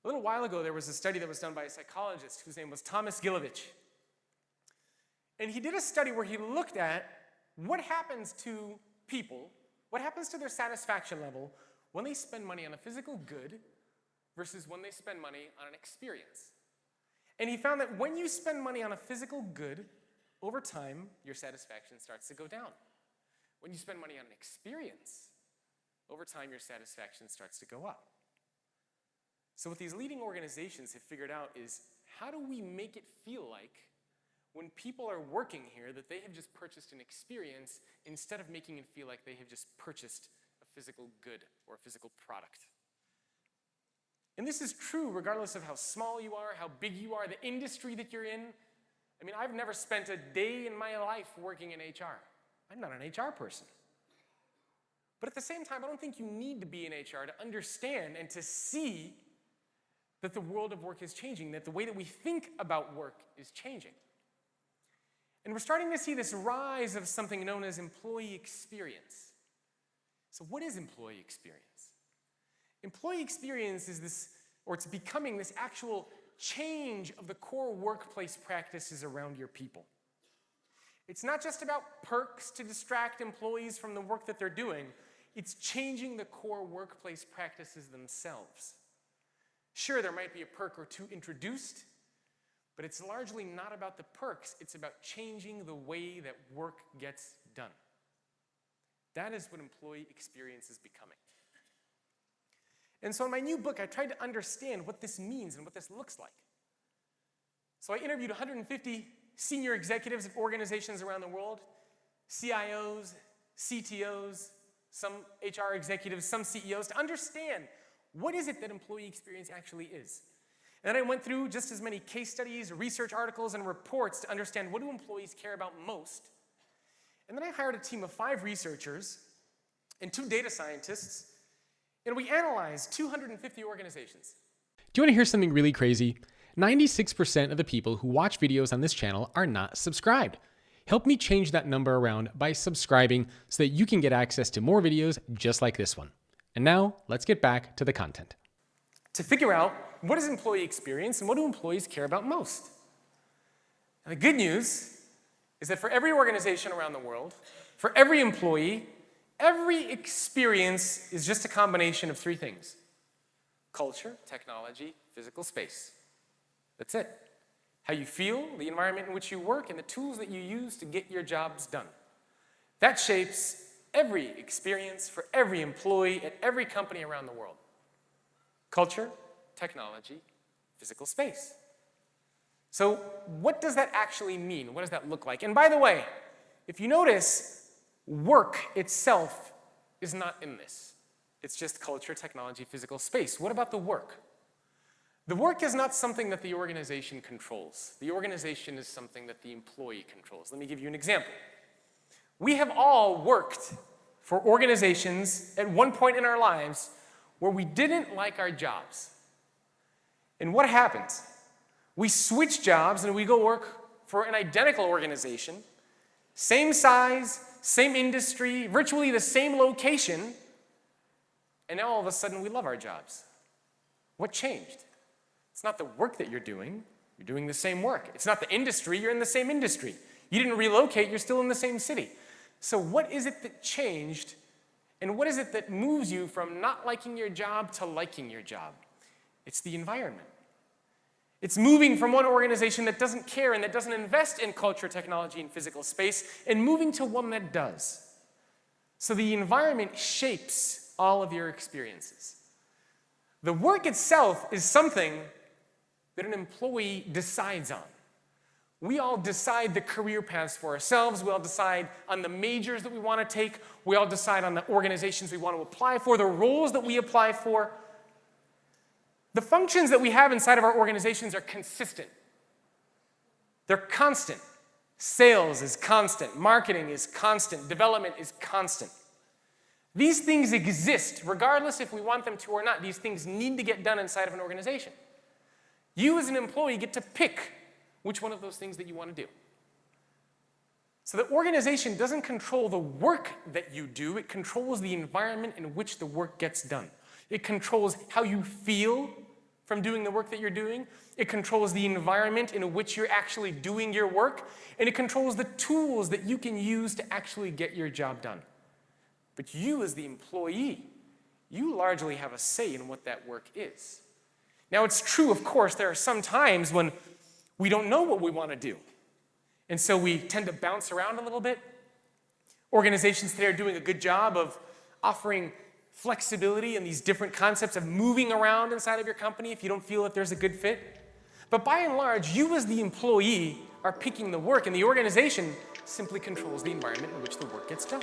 A little while ago, there was a study that was done by a psychologist whose name was Thomas Gilovich. And he did a study where he looked at what happens to people, what happens to their satisfaction level when they spend money on a physical good versus when they spend money on an experience. And he found that when you spend money on a physical good, over time, your satisfaction starts to go down. When you spend money on an experience, over time, your satisfaction starts to go up. So what these leading organizations have figured out is, how do we make it feel like when people are working here that they have just purchased an experience instead of making it feel like they have just purchased a physical good or a physical product? And this is true regardless of how small you are, how big you are, the industry that you're in. I mean, I've never spent a day in my life working in HR. I'm not an HR person. But at the same time, I don't think you need to be in HR to understand and to see that the world of work is changing, that the way that we think about work is changing. And we're starting to see this rise of something known as employee experience. So what is employee experience? Employee experience is this, or it's becoming this actual change of the core workplace practices around your people. It's not just about perks to distract employees from the work that they're doing. It's changing the core workplace practices themselves. Sure, there might be a perk or two introduced, but it's largely not about the perks. It's about changing the way that work gets done. That is what employee experience is becoming. And so in my new book, I tried to understand what this means and what this looks like. So I interviewed 150 senior executives at organizations around the world, CIOs, CTOs, some HR executives, some CEOs, to understand what is it that employee experience actually is. And then I went through just as many case studies, research articles, and reports to understand what do employees care about most. And then I hired a team of 5 researchers and 2 data scientists, and we analyzed 250 organizations. Do you want to hear something really crazy? 96% of the people who watch videos on this channel are not subscribed. Help me change that number around by subscribing so that you can get access to more videos just like this one. And now, let's get back to the content. To figure out what is employee experience and what do employees care about most. And the good news is that for every organization around the world, for every employee, every experience is just a combination of 3 things: culture, technology, physical space. That's it. How you feel, the environment in which you work, and the tools that you use to get your jobs done. That shapes every experience for every employee at every company around the world. Culture, technology, physical space. So what does that actually mean? What does that look like? And by the way, if you notice, work itself is not in this. It's just culture, technology, physical space. What about the work? The work is not something that the organization controls. The organization is something that the employee controls. Let me give you an example. We have all worked for organizations at one point in our lives where we didn't like our jobs. And what happens? We switch jobs and we go work for an identical organization, same size, same industry, virtually the same location, and now all of a sudden we love our jobs. What changed? It's not the work that you're doing the same work. It's not the industry, you're in the same industry. You didn't relocate, you're still in the same city. So what is it that changed, and what is it that moves you from not liking your job to liking your job? It's the environment. It's moving from one organization that doesn't care and that doesn't invest in culture, technology, and physical space, and moving to one that does. So the environment shapes all of your experiences. The work itself is something that an employee decides on. We all decide the career paths for ourselves. We all decide on the majors that we want to take. We all decide on the organizations we want to apply for, the roles that we apply for. The functions that we have inside of our organizations are consistent. They're constant. Sales is constant. Marketing is constant. Development is constant. These things exist regardless if we want them to or not. These things need to get done inside of an organization. You as an employee get to pick which one of those things that you want to do. So the organization doesn't control the work that you do, it controls the environment in which the work gets done. It controls how you feel from doing the work that you're doing. It controls the environment in which you're actually doing your work. And it controls the tools that you can use to actually get your job done. But you, as the employee, you largely have a say in what that work is. Now, it's true, of course, there are some times when we don't know what we want to do. And so we tend to bounce around a little bit. Organizations today are doing a good job of offering flexibility and these different concepts of moving around inside of your company if you don't feel that there's a good fit. But by and large, you as the employee are picking the work, and the organization simply controls the environment in which the work gets done.